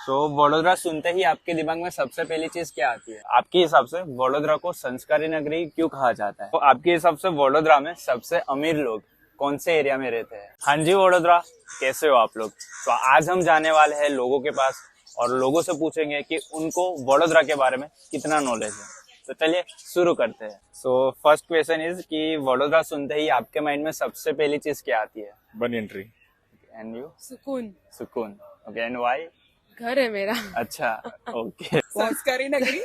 तो वडोदरा सुनते ही आपके दिमाग में सबसे पहली चीज क्या आती है? आपके हिसाब से वडोदरा को संस्कारी नगरी क्यों कहा जाता है? तो आपके हिसाब से वडोदरा में सबसे अमीर लोग कौन से एरिया में रहते हैं? हाँ जी वडोदरा, कैसे हो आप लोग? तो आज हम जाने वाले हैं लोगों के पास और लोगों से पूछेंगे कि उनको वडोदरा के बारे में कितना नॉलेज है। तो चलिए शुरू करते हैं। सो फर्स्ट क्वेश्चन इज कि वडोदरा सुनते ही आपके माइंड में सबसे पहली चीज क्या आती है? Banyan tree. And you? सुकून। सुकून। Okay, and why? घर है मेरा। अच्छा, ओके। संस्कारी नगरी।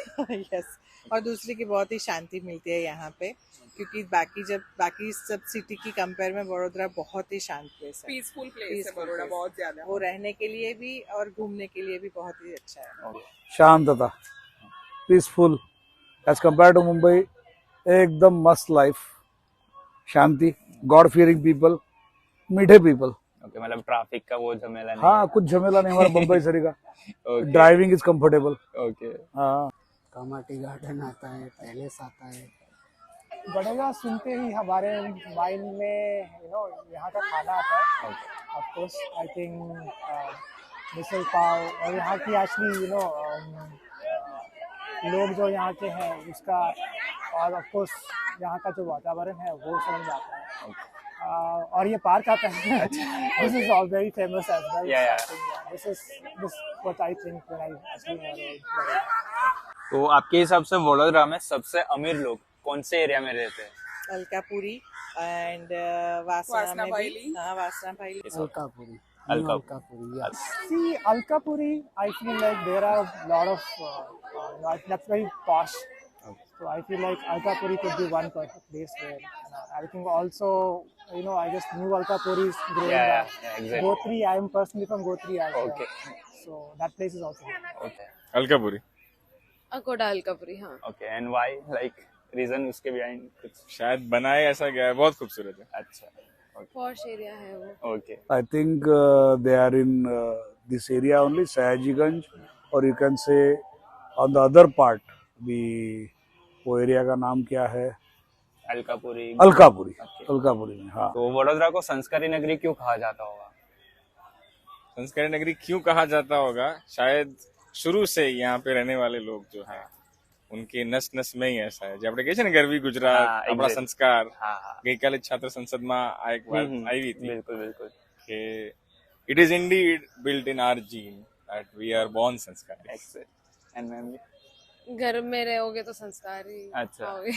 यस। और दूसरी की बहुत ही शांति मिलती है यहाँ पे, क्योंकि बाकी सब सिटी की कंपेयर में वडोदरा बहुत ही शांत प्लेस है। पीसफुल प्लेस है बड़ोड़ा, बहुत ज्यादा। वो रहने के लिए भी और घूमने के लिए भी बहुत ही अच्छा है। शांतता, peaceful as compared to Mumbai, एकदम मस्त लाइफ, शांति, गॉड फियरिंग पीपल, मीठे पीपल। ओके, मतलब ट्रैफिक का वो झमेला नहीं? हाँ, कुछ झमेला नहीं हमारा मुंबई शहर का। Okay, driving is comfortable. Okay. हाँ, कामाटी गार्डन आता है, पैलेस आता है। बड़ोदरा सुनते ही हमारे माइंड में यहाँ का खाना आता है। Of course I think misal pav और यहाँ की एक्चुअली लोग जो यहाँ के हैं उसका, और ऑफ कोर्स यहाँ का जो वातावरण है वो समझ आता है। और ये पार्क आता है। This is all very famous as well. This what I think when I actually. तो आपके हिसाब से वडोदरा में सबसे अमीर लोग कौन से एरिया में रहते हैं? अलकापुरी एंड वासना में भी। हाँ, वासना भाई। Alkapuri. Alkapuri, yes. See, Alkapuri, I feel like there are a lot of, that's very posh. So I feel like Alkapuri could be one perfect place where, I think also, I just knew Alkapuri is growing up. Yeah, exactly. Gotri, I am personally from Gotri as well. Okay. So that place is also good. Okay, Alkapuri. Akota Alkapuri. हाँ। Okay, and why? Like reason उसके behind कुछ? शायद बनाए ऐसा गया है, बहुत खूबसूरत है। अच्छा, पॉश एरिया है वो। Okay. I think they are in this area only, Sayajiganj, or you can say on the other part, वो एरिया का नाम क्या है? अलकापुरी। अलकापुरी। Okay. अलकापुरी में, हाँ। तो वडोदरा को संस्कारी नगरी क्यों कहा जाता होगा? संस्कारी नगरी क्यों कहा जाता होगा? शायद शुरू से यहाँ पे रहने वाले लोग जो हैं उनके नस नस में ही ऐसा है। जब कहते हैं गरवी गुजरात अपना संस्कार। हाँ। गई काले छात्र संसद में एक बार आई हुई थी। बिल्कुल बिल्कुल। कि it is indeed built in our gene that we are born sanskari. And ma'am? घर में रहोगे तो संस्कारी। अच्छा, होगे।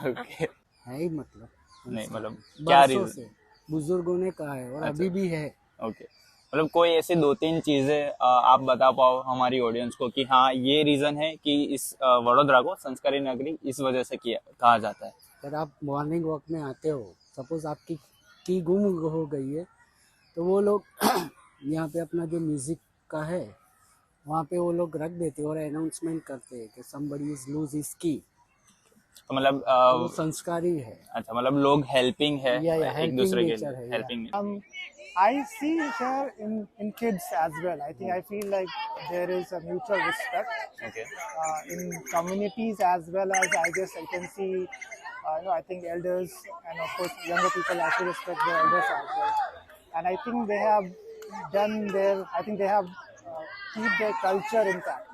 ओके। है ही मतलब नहीं मतलब क्या बरसों रीजन? से बुजुर्गों ने कहा है और अच्छा। अभी भी है। ओके, मतलब कोई ऐसी दो तीन चीजें आप बता पाओ हमारी ऑडियंस को कि हाँ ये रीजन है कि इस वडोदरा को संस्कारी नगरी इस वजह से कहा जाता है। अगर आप मॉर्निंग वॉक में आते हो, सपोज आपकी की गुम हो गई है, तो वो लोग यहाँ पे अपना जो म्यूजिक का है वहाँ पे वो लोग रख देते हैं और अनाउंसमेंट करते हैं कि somebody is lose his key। तो मतलब वो संस्कारी है। अच्छा, मतलब लोग हेल्पिंग है या एक helping दूसरे के nature है, लिए, helping. I see here in kids as well. I feel like there is a mutual respect. Okay, In communities as well as I guess I can see, I think elders and of course younger people also respect their elders as well. And I think they have they have keep their culture intact.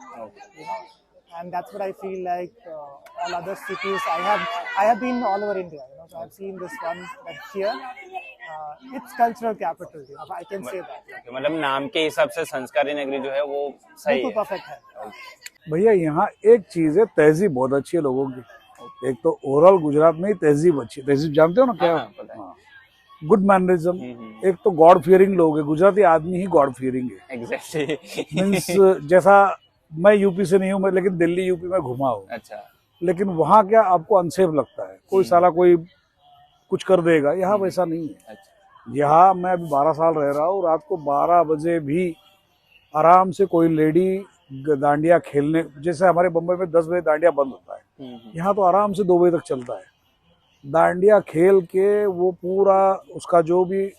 And that's what I feel like all other cities. I have been all over India, so I've seen this one that here. It's cultural capital. I can say that. मतलब नाम के हिसाब से संस्कारी नगरी जो है वो सही बिल्कुल है। परफेक्ट है। भैया यहाँ एक चीज है, तहजीब बहुत अच्छी है लोगों की। एक तो ओवरऑल गुजरात में ही तहजीब अच्छी है। तहजीब जानते हो ना क्या? हाँ, पता है। Good mannerism. एक तो गॉड फियरिंग लोग है, गुजराती आदमी ही गॉड फियरिंग है। एग्जैक्टली। मीन्स जैसा मैं यूपी से नहीं हूँ, मैं लेकिन दिल्ली यूपी में घुमा हूँ, अच्छा, लेकिन वहाँ क्या आपको अनसेफ लगता है? कोई साला कोई कुछ कर देगा। यहाँ वैसा नहीं है। अच्छा, यहाँ मैं अभी 12 साल रह रहा हूँ, रात को 12 बजे भी आराम से कोई लेडी डांडिया खेलने, जैसे हमारे बम्बई में 10 बजे डांडिया बंद होता है, यहाँ तो आराम से 2 बजे तक चलता है। डांडिया खेल के वो पूरा उसका जो भी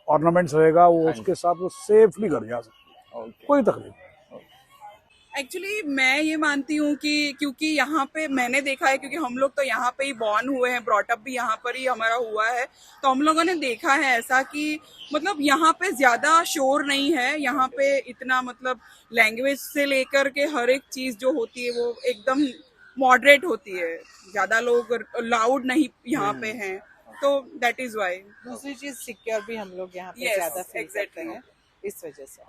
ऑर्नामेंट्स रहेगा वो उसके साथ वो सेफली घर जा सकते हैं, ओके। कोई तकलीफ। एक्चुअली मैं ये मानती हूँ कि क्योंकि यहाँ पे मैंने देखा है, क्योंकि हम लोग तो यहाँ पे ही बॉर्न हुए हैं, ब्रॉटअप भी यहाँ पर ही हमारा हुआ है, तो हम लोगों ने देखा है ऐसा कि मतलब यहाँ पे ज्यादा शोर नहीं है, यहाँ पे इतना मतलब लैंग्वेज से लेकर के हर एक चीज जो होती है वो एकदम मॉडरेट होती है, ज्यादा लोग लाउड नहीं यहाँ पे हैं, तो दैट इज वाई। दूसरी चीज सिक्योर भी हम लोग यहाँ पे Yes, ज्यादा फील करते exactly. हैं इस वजह से।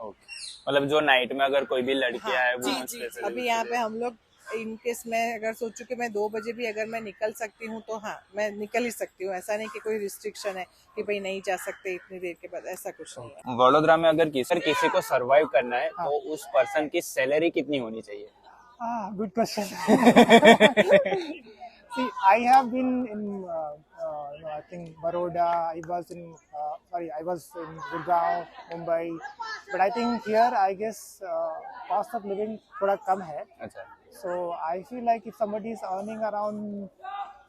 मतलब जो नाइट में अगर कोई भी लड़कियां हाँ, है वो जी, जी, अभी यहाँ पे हम लोग इनकेस मैं अगर सोचूं कि मैं 2 बजे भी अगर मैं निकल सकती हूँ तो हाँ मैं निकल ही सकती हूँ, ऐसा नहीं कि कोई रिस्ट्रिक्शन है कि भाई नहीं जा सकते इतनी देर के बाद, ऐसा कुछ नहीं है। वडोदरा में अगर किसी को सरवाइव करना है तो उस पर्सन की सैलरी कितनी होनी चाहिए? Good question. See, I have been in, I think Baroda. I was in Gurgaon, Mumbai, but I think here, I guess, cost of living थोड़ा कम है. अच्छा, So I feel like if somebody is earning around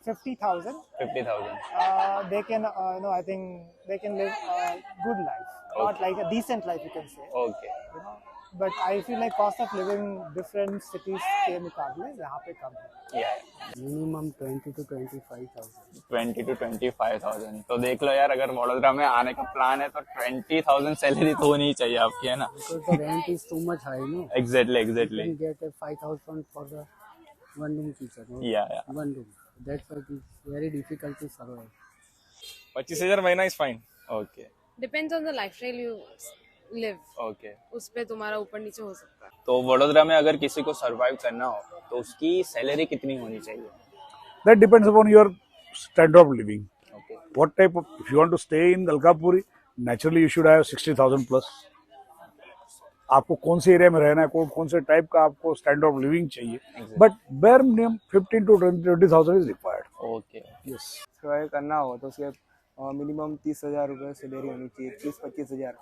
50,000, 50,000। they can, I think they can live a good life, not like a decent life, you can say. Okay, You know, but I feel like cost of living different cities के मुकाबले यहाँ पे कम है। Minimum 20 to 25,000। 20 to 25,000। तो देख लो यार, अगर वडोदरा में आने का प्लान है तो 20,000 सैलरी तो होनी ही चाहिए आपकी, है ना? Because the rent is too much high, no? Exactly You exactly. can get a 5,000 for the one room kitchen. No? या One room. That's why it is very difficult to survive. 25,000 महीना is fine. Okay depends on the lifestyle you live, okay. उस पे तुम्हारा ऊपर नीचे हो सकता है। तो वडोदरा में अगर किसी को सरवाइव करना हो तो उसकी सैलरी कितनी होनी चाहिए? That depends upon your standard of living. Okay, What type of, if you want to stay in Alkapuri, naturally you should have 60,000 plus. आपको कौन से एरिया में रहना है, कौन से टाइप का आपको स्टैंडर्ड ऑफ लिविंग चाहिए, but bare minimum 15 to 20,000 is required. Okay. Yes, survive करना हो तो उसके मिनिमम 30,000 रुपये सैलरी होनी चाहिए, 30-25,000।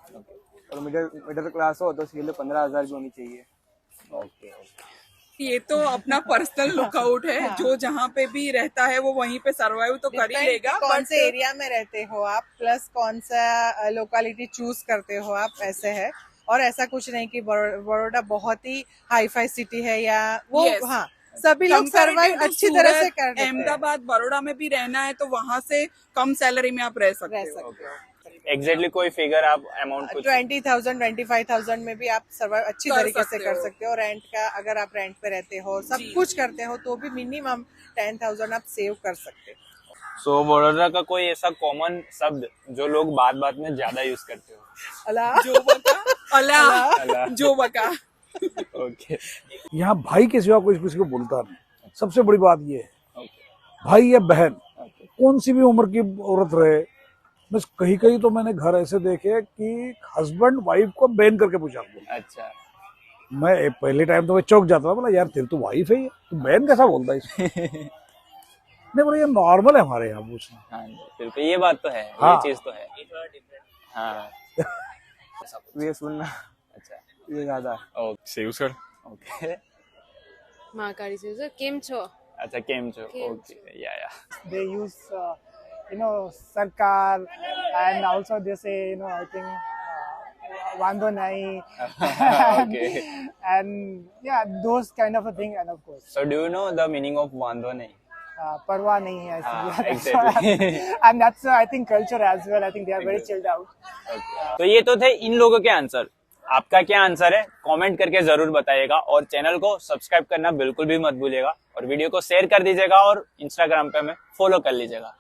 और मिडिल क्लास हो तो उसके लिए 15,000 भी होनी चाहिए। ओके, ये तो अपना पर्सनल लुकआउट है, जो जहाँ पे भी रहता है वो वहीं पे सरवाइव तो कर ही लेगा। कौन से एरिया में रहते हो आप, प्लस कौन सा लोकेलिटी चूज करते हो आप, ऐसे है। और ऐसा कुछ नहीं कि बड़ौदा बहुत ही हाई फाई सिटी है या वो, Yes. हाँ सभी लोग सर्वाइव अच्छी तरह से कर लेते हैं। अहमदाबाद, बड़ौदा में भी रहना है तो वहाँ से कम सैलरी में आप रह सकते हो। एग्जैक्टली कोई फिगर आप अमाउंट 20,000 25,000 में भी आप सर्वाइव अच्छी कर तरीके से सकते कर हो। सकते हो। रेंट का अगर आप रेंट पे रहते हो, सब कुछ करते हो, तो भी मिनिमम 10,000 आप सेव कर सकते हो। सो वडोदरा का कोई ऐसा कॉमन शब्द जो लोग बात बात में ज्यादा यूज करते हो? अल्लाह जो बका, अल्लाह, जो बका। ओके, यहाँ भाई के सिवा कोई किसी को बोलता नहीं। सबसे बड़ी बात ये है, भाई या बहन कौन सी भी उम्र की औरत रहे, बस कहीं कहीं तो मैंने घर ऐसे देखे कि हस्बैंड वाइफ को बहन करके पूछा। अच्छा। मैं पहले टाइम तो मैं चौक जाता था, बोला यार तेरी तो वाइफ है, तू बहन कैसा बोलता है इसको? नहीं बोला ये नॉर्मल है हमारे यहाँ पूछना। हाँ, बिल्कुल ये बात तो है, हाँ। ये चीज तो है। हाँ। ये सुनना, अच्छा, ये ज्यादा। ओके, से यूज कर। ओके, महाकाली से केम छो। अच्छा, केम छो। केम ओके, या They use, sarkar, and also they say, I think, wando nahi, Okay. and yeah, those kind of a thing, and of course, So do you know the meaning of वांदो नहीं? parwa nahi hai, हाँ, that's exactly. why- and that's I think culture as well. I think they are very chilled out. तो ये तो थे इन लोगों के answer. आपका क्या आंसर है कमेंट करके जरूर बताइएगा, और चैनल को सब्सक्राइब करना बिल्कुल भी मत भूलिएगा, और वीडियो को शेयर कर दीजिएगा, और इंस्टाग्राम पे हमें फॉलो कर लीजिएगा।